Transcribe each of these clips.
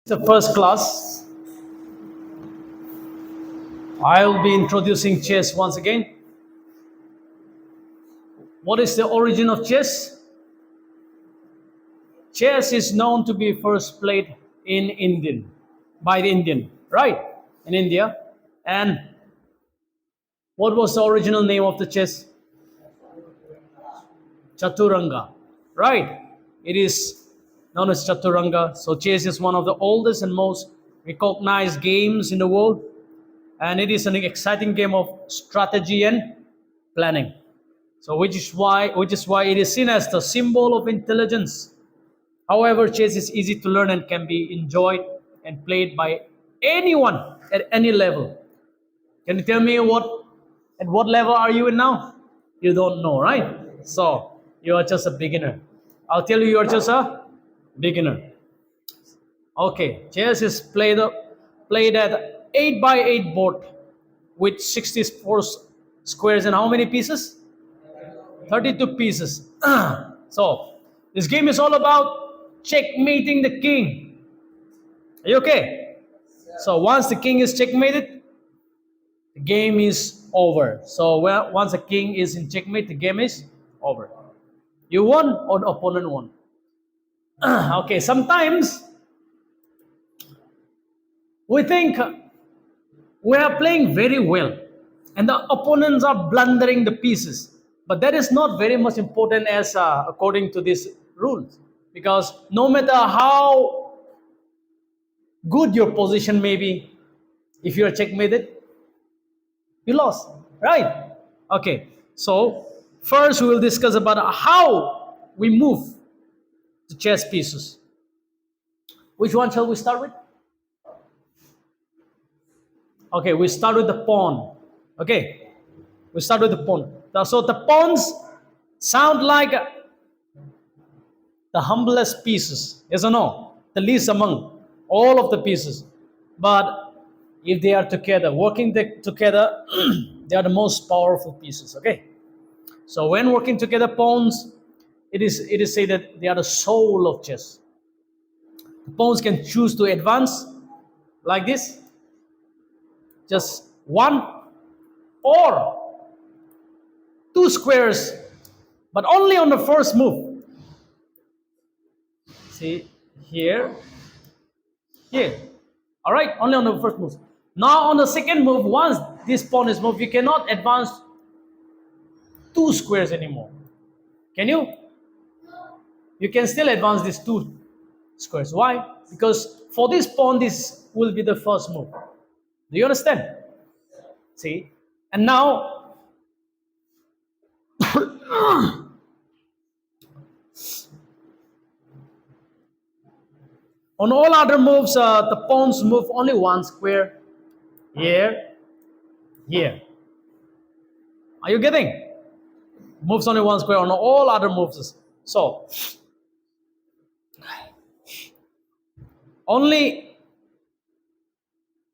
The first class, I'll be introducing chess once again. What is the origin of chess? Chess is known to be first played in Indian, by the Indian, right? In India. And what was the original name of the chess? Chaturanga, right? It is known as Chaturanga. So chess is one of the oldest and most recognized games in the world, and it is an exciting game of strategy and planning. So which is why it is seen as the symbol of intelligence. However, chess is easy to learn and can be enjoyed and played by anyone at any level. Can you tell me what level are you in now? You don't know, right? So you are just a beginner. I'll tell you are just a beginner. Okay, chess is played at 8 by 8 board with 64 squares and how many pieces? 32 pieces. So this game is all about checkmating the king. Are you okay? So once the king is checkmated, the game is over. So once the king is in checkmate, the game is over. You won or the opponent won. Okay, sometimes we think we are playing very well and the opponents are blundering the pieces. But that is not very much important as according to these rules, because no matter how good your position may be, if you are checkmated, you lost, right? Okay, so first we will discuss about how we move the chess pieces. Which one shall we start with? Okay, we start with the pawn. Okay, we start with the pawn. So the pawns sound like the humblest pieces, yes or no? The least among all of the pieces. But if they are together, working together, they are the most powerful pieces. Okay. So when working together, pawns, it is said that they are the soul of chess. The pawns can choose to advance like this, just one or two squares, but only on the first move. See here, here. All right, only on the first move. Now on the second move, once this pawn is moved, you cannot advance two squares anymore. Can you? You can still advance these two squares. Why? Because for this pawn, this will be the first move. Do you understand? See? And now, on all other moves, the pawns move only one square. Here, here. Are you getting? Moves only one square on all other moves. So, only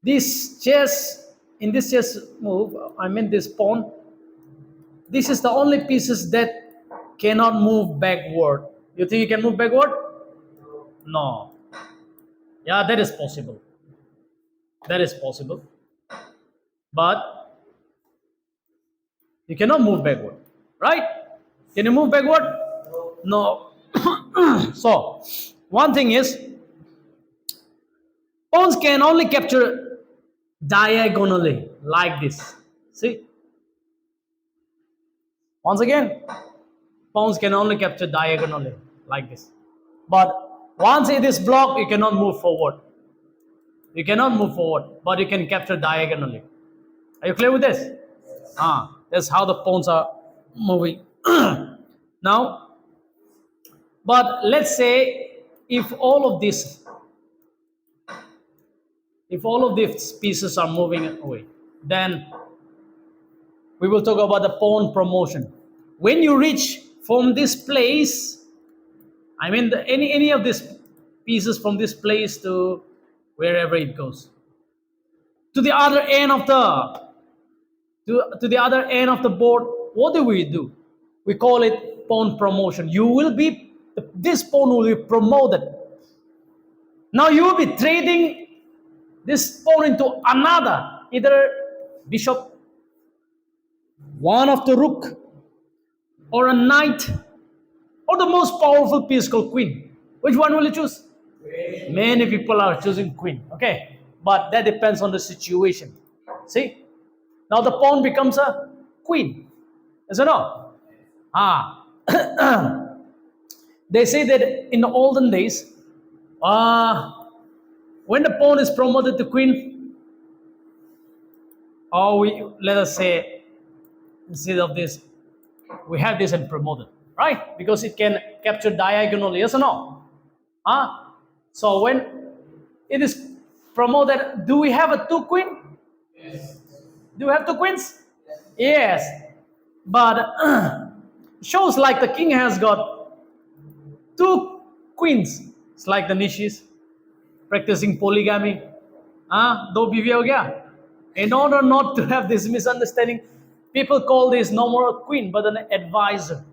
this chess, in this chess move, I mean this pawn, this is the only pieces that cannot move backward. You think you can move backward? No. Yeah, that is possible. That is possible. But you cannot move backward, right? Can you move backward? No. So, one thing is, pawns can only capture diagonally, like this. See? Once again, pawns can only capture diagonally, like this. But once it is blocked, you cannot move forward. You cannot move forward, but you can capture diagonally. Are you clear with this? That's how the pawns are moving. Now, but let's say if all of these pieces are moving away, then we will talk about the pawn promotion. When you reach from this place, I mean any of these pieces from this place to wherever it goes, to the other end of the other end of the board, what do? We call it pawn promotion. This pawn will be promoted. Now you will be trading this pawn into another, either bishop, one of the rook, or a knight, or the most powerful piece called queen. Which one will you choose? Many people are choosing queen. Okay, but that depends on the situation. See, now the pawn becomes a queen. Is it not? Ah, they say that in the olden days, when the pawn is promoted to queen, or we let us say instead of this, we have this and promoted, right? Because it can capture diagonally, yes or no? Huh? So when it is promoted, do we have a two queen? Do we have two queens? Yes. But shows like the king has got two queens. It's like the Nishis practicing polygamy. Do बीवी हो गया? In order not to have this misunderstanding, people call this no more a queen but an advisor.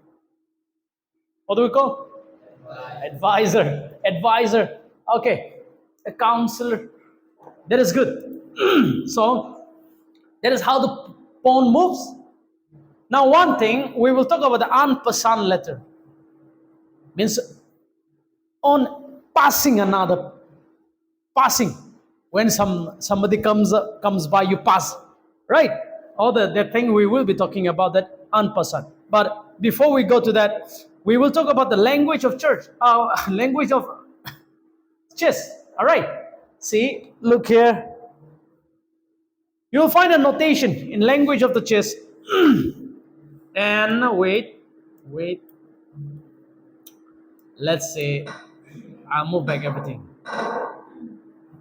What do we call? Advisor. Advisor. Okay. A counselor. That is good. So that is how the pawn moves. Now one thing, we will talk about the en passant letter. Means on passing another. Passing. When somebody comes by, you pass. Right? Or the thing we will be talking about, that en passant. But before we go to that, we will talk about the language of church. Language of chess. All right. See, look here. You will find a notation in language of the chess. And wait. Let's say I'll move back everything.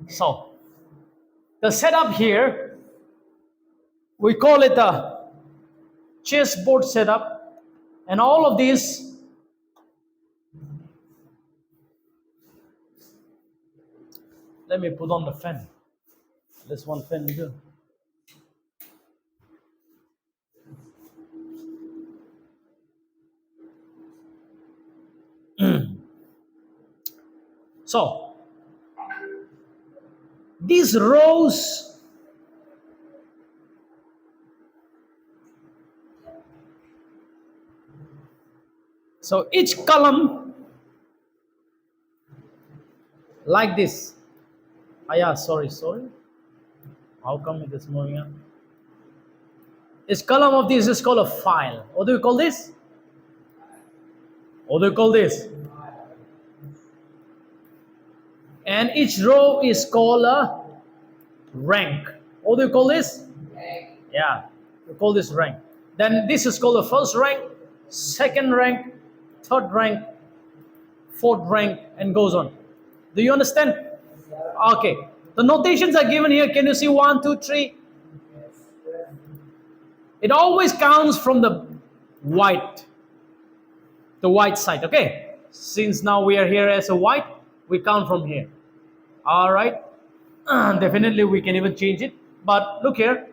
So the setup here, we call it a chessboard setup, and all of these let me put on the fan. This one fan here. So these rows so each column like this. Sorry. How come it is moving up? Each column of this is called a file. What do we call this? What do you call this? And each row is called a rank. What do you call this? Rank. Yeah, we call this rank. Then this is called the first rank, second rank, third rank, fourth rank, and goes on. Do you understand? Okay. The notations are given here. Can you see 1, 2, 3? It always counts from the white side. Okay. Since now we are here as a white, we count from here. All right. Definitely we can even change it. But look here.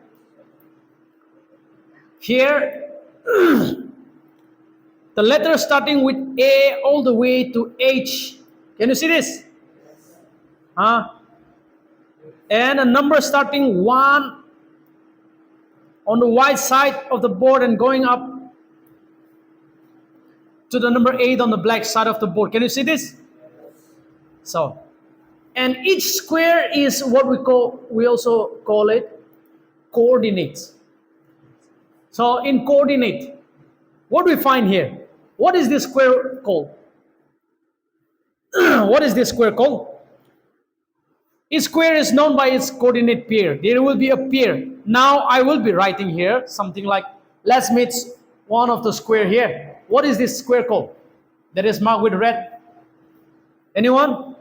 Here, the letter starting with A all the way to H. Can you see this? And a number starting 1 on the white side of the board and going up to the number 8 on the black side of the board. Can you see this? So, and each square is what we also call it coordinates. So in coordinate, what do we find here? What is this square called? What is this square called? Each square is known by its coordinate pair. There will be a pair. Now I will be writing here something like, let's meet one of the square here. What is this square called? That is marked with red. Anyone?